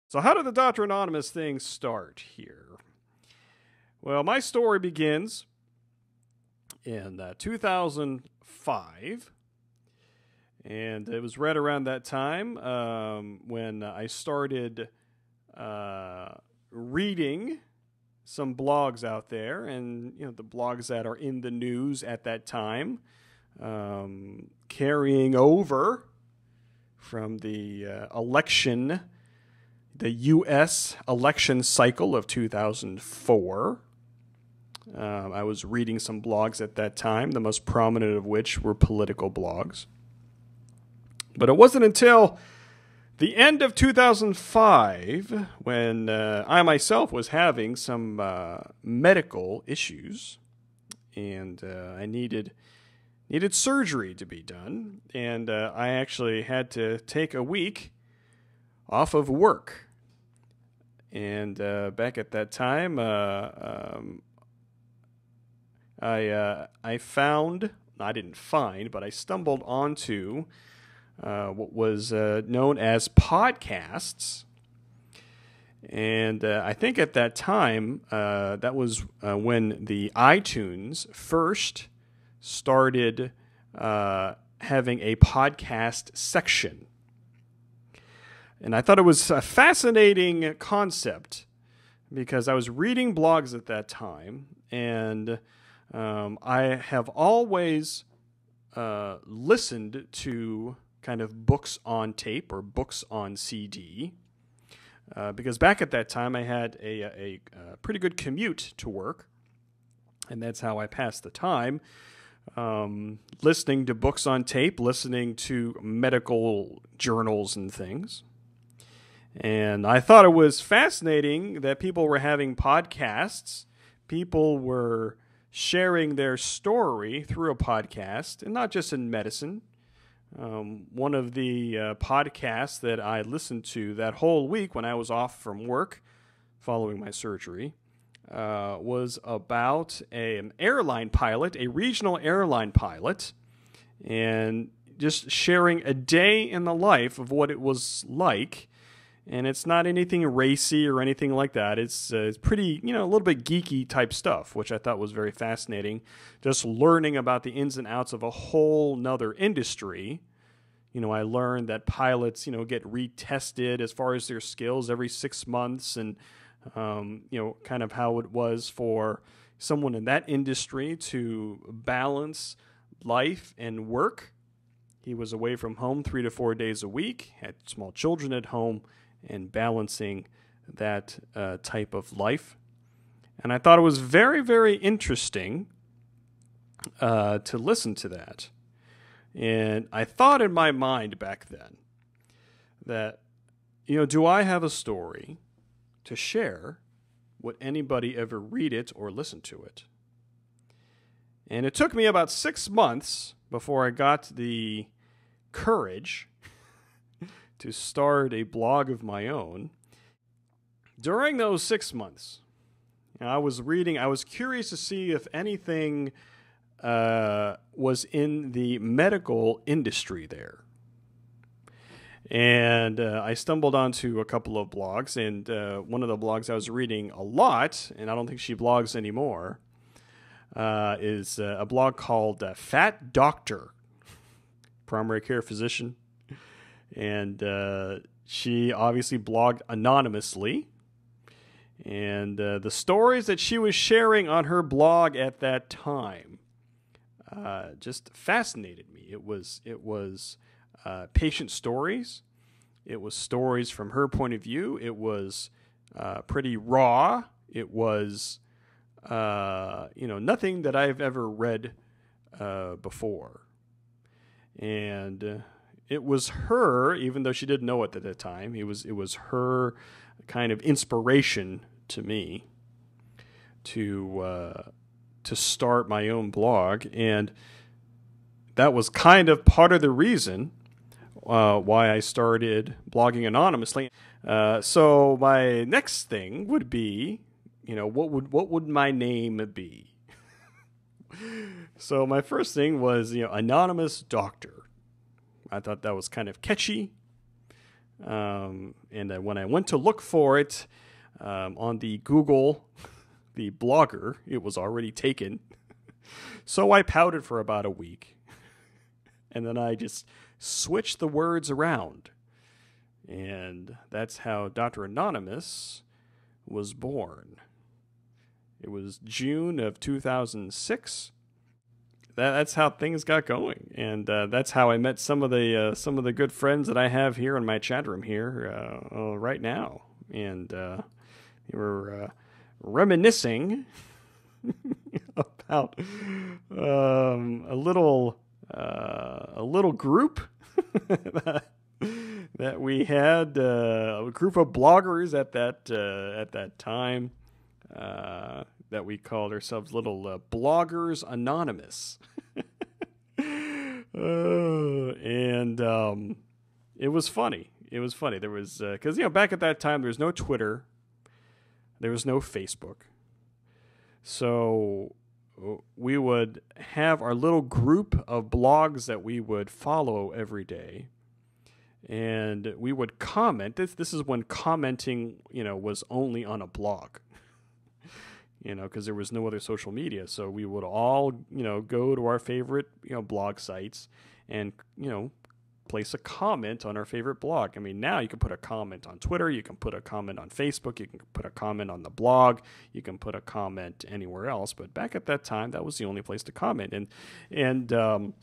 So how did the Dr. Anonymous thing start here? Well, my story begins in 2005, and it was right around that time when I started reading some blogs out there, and the blogs that are in the news at that time, carrying over from the election. The U.S. election cycle of 2004. I was reading some blogs at that time, the most prominent of which were political blogs. But it wasn't until the end of 2005 when I myself was having some medical issues, and I needed surgery to be done, and I actually had to take a week off of work. And back at that time, I stumbled onto what was known as podcasts. And I think at that time, that was when the iTunes first started having a podcast section. And I thought it was a fascinating concept because I was reading blogs at that time, and I have always listened to kind of books on tape or books on CD because back at that time I had a pretty good commute to work, and that's how I passed the time, listening to books on tape, listening to medical journals and things. And I thought it was fascinating that people were having podcasts. People were sharing their story through a podcast, and not just in medicine. One of the podcasts that I listened to that whole week when I was off from work following my surgery was about an airline pilot, a regional airline pilot, and just sharing a day in the life of what it was like. And it's not anything racy or anything like that. It's pretty, a little bit geeky type stuff, which I thought was very fascinating. Just learning about the ins and outs of a whole nother industry. I learned that pilots, get retested as far as their skills every 6 months, and, kind of how it was for someone in that industry to balance life and work. He was away from home 3 to 4 days a week, had small children at home, and balancing that type of life. And I thought it was very, very interesting to listen to that. And I thought in my mind back then that, do I have a story to share? Would anybody ever read it or listen to it? And it took me about 6 months before I got the courage to start a blog of my own. During those 6 months, I was curious to see if anything was in the medical industry there. And I stumbled onto a couple of blogs, and one of the blogs I was reading a lot, and I don't think she blogs anymore, is a blog called Fat Doctor, primary care physician. And she obviously blogged anonymously. And the stories that she was sharing on her blog at that time just fascinated me. It was patient stories. It was stories from her point of view. It was pretty raw. It was nothing that I've ever read before. And it was her, even though she didn't know it at the time, it was her kind of inspiration to me to start my own blog. And that was kind of part of the reason why I started blogging anonymously. So my next thing would be, what would my name be? So my first thing was, anonymous doctor. I thought that was kind of catchy. And when I went to look for it on the Google, the blogger, it was already taken. So I pouted for about a week. And then I just switched the words around. And that's how Dr. Anonymous was born. It was June of 2006. That's how things got going, and that's how I met some of the good friends that I have here in my chat room here right now. And we were reminiscing about a little group that we had, a group of bloggers at that time. That we called ourselves Little Bloggers Anonymous. And it was funny. It was funny. There was, because, back at that time, there was no Twitter. There was no Facebook. So we would have our little group of blogs that we would follow every day. And we would comment. This is when commenting, was only on a blog. Because there was no other social media. So we would all, go to our favorite, blog sites and, place a comment on our favorite blog. I mean, now you can put a comment on Twitter, you can put a comment on Facebook, you can put a comment on the blog, you can put a comment anywhere else. But back at that time, that was the only place to comment. And back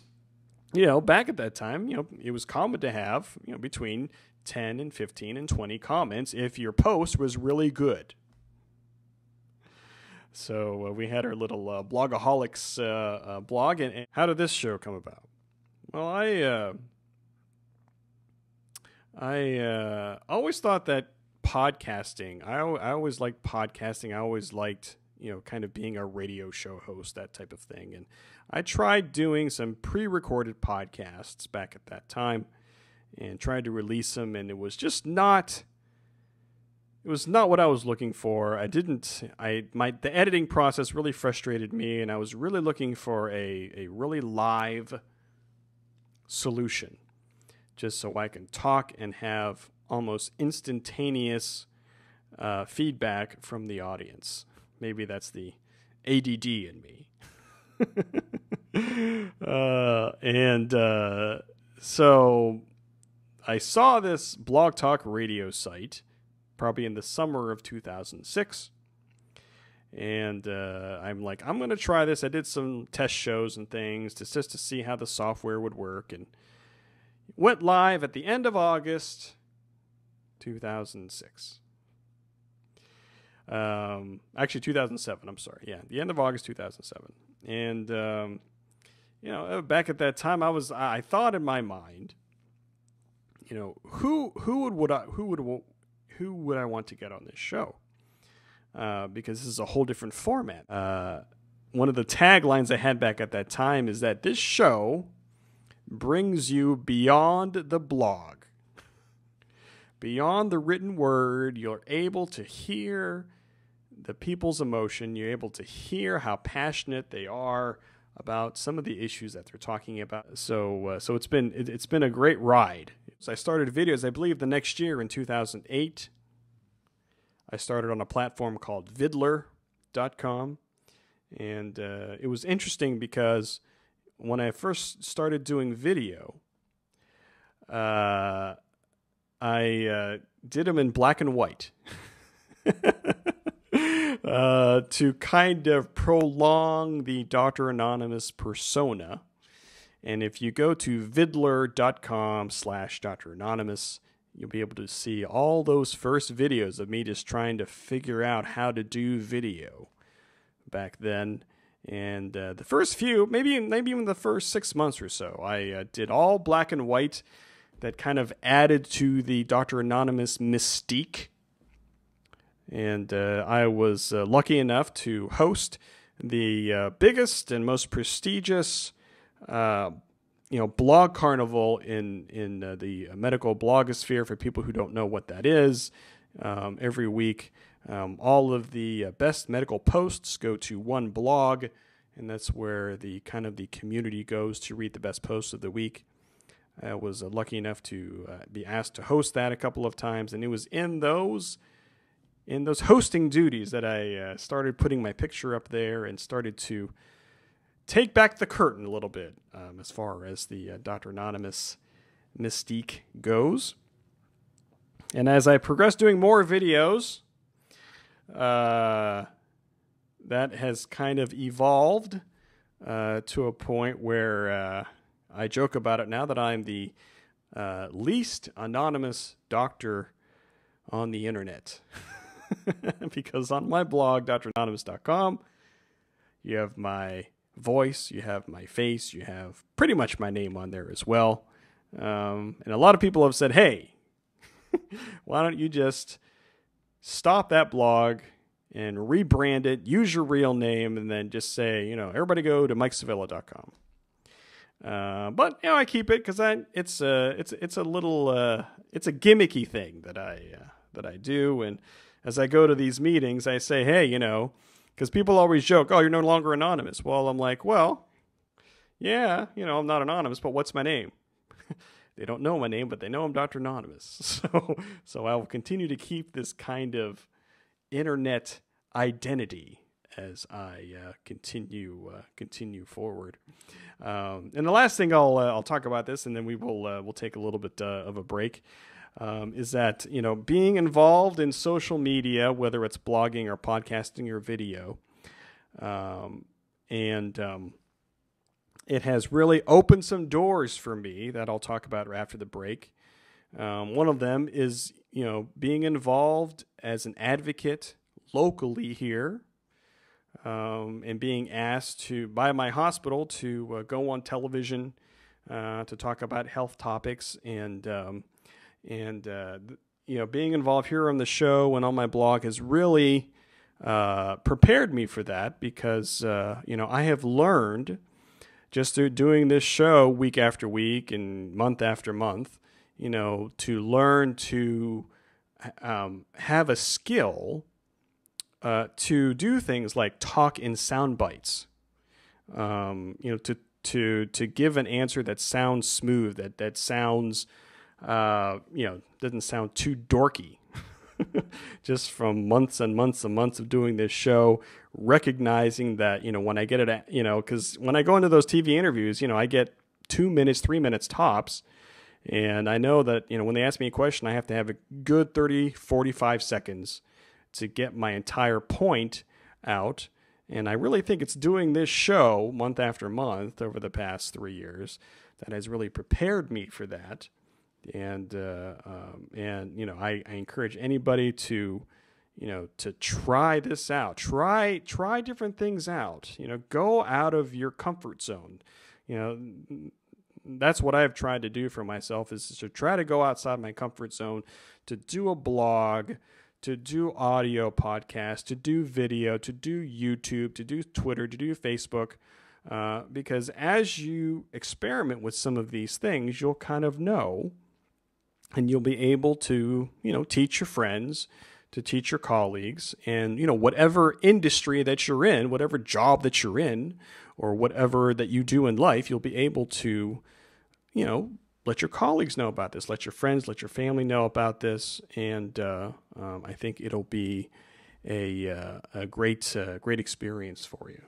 at that time, it was common to have, between 10 and 15 and 20 comments if your post was really good. So we had our little Blogaholics blog. And how did this show come about? Well, I always thought that podcasting, I always liked podcasting. I always liked, kind of being a radio show host, that type of thing. And I tried doing some pre-recorded podcasts back at that time and tried to release them. And it was just not... It was not what I was looking for. The editing process really frustrated me, and I was really looking for a really live solution, just so I can talk and have almost instantaneous feedback from the audience. Maybe that's the ADD in me. So I saw this Blog Talk radio site probably in the summer of 2006. And I'm like, I'm going to try this. I did some test shows and things just to see how the software would work. And went live at the end of August 2006. Actually, 2007. I'm sorry. Yeah, the end of August 2007. And, back at that time, I thought in my mind, who would I want to get on this show? Because this is a whole different format. One of the taglines I had back at that time is that this show brings you beyond the blog. Beyond the written word, you're able to hear the people's emotion. You're able to hear how passionate they are about some of the issues that they're talking about. So it's been a great ride. So I started videos, I believe, the next year in 2008. I started on a platform called vidler.com. And it was interesting because when I first started doing video, I did them in black and white to kind of prolong the Dr. Anonymous persona. And if you go to vidler.com/Dr. Anonymous, you'll be able to see all those first videos of me just trying to figure out how to do video back then. And the first few, maybe even the first 6 months or so, I did all black and white. That kind of added to the Dr. Anonymous mystique. And I was lucky enough to host the biggest and most prestigious blog carnival in the medical blogosphere. For people who don't know what that is, every week all of the best medical posts go to one blog, and that's where the community goes to read the best posts of the week. I was lucky enough to be asked to host that a couple of times, and it was in those hosting duties that I started putting my picture up there and started to take back the curtain a little bit as far as the Dr. Anonymous mystique goes. And as I progress doing more videos, that has kind of evolved to a point where I joke about it now that I'm the least anonymous doctor on the internet. Because on my blog, dranonymous.com, you have my voice, you have my face, you have pretty much my name on there as well. And a lot of people have said, hey, why don't you just stop that blog and rebrand it, use your real name, and then just say, everybody go to mikesavilla.com. But I keep it because it's a gimmicky thing that I do. And as I go to these meetings, I say, hey, because people always joke, oh, you're no longer anonymous. Well, I'm like, well, yeah, I'm not anonymous, but what's my name? They don't know my name, but they know I'm Dr. Anonymous. So I will continue to keep this kind of internet identity as I continue forward. And the last thing I'll talk about this, and then we'll take a little bit of a break, is that being involved in social media, whether it's blogging or podcasting or video, it has really opened some doors for me that I'll talk about after the break. One of them is being involved as an advocate locally here. And being asked by my hospital to go on television to talk about health topics, and being involved here on the show and on my blog has really prepared me for that, because I have learned just through doing this show week after week and month after month, to learn to have a skill to do things like talk in sound bites, to give an answer that sounds smooth, that sounds, doesn't sound too dorky. Just from months and months and months of doing this show, recognizing that, when I get it, because when I go into those TV interviews, I get 2 minutes, 3 minutes tops. And I know that, when they ask me a question, I have to have a good 30, 45 seconds to get my entire point out. And I really think it's doing this show month after month over the past 3 years that has really prepared me for that. And I encourage anybody to try this out, try different things out, go out of your comfort zone. That's what I've tried to do for myself, is to try to go outside my comfort zone, to do a blog, to do audio podcasts, to do video, to do YouTube, to do Twitter, to do Facebook, because as you experiment with some of these things, you'll kind of know, and you'll be able to, teach your friends, to teach your colleagues, and, whatever industry that you're in, whatever job that you're in, or whatever that you do in life, you'll be able to, let your colleagues know about this, let your friends, let your family know about this, and I think it'll be a great experience for you.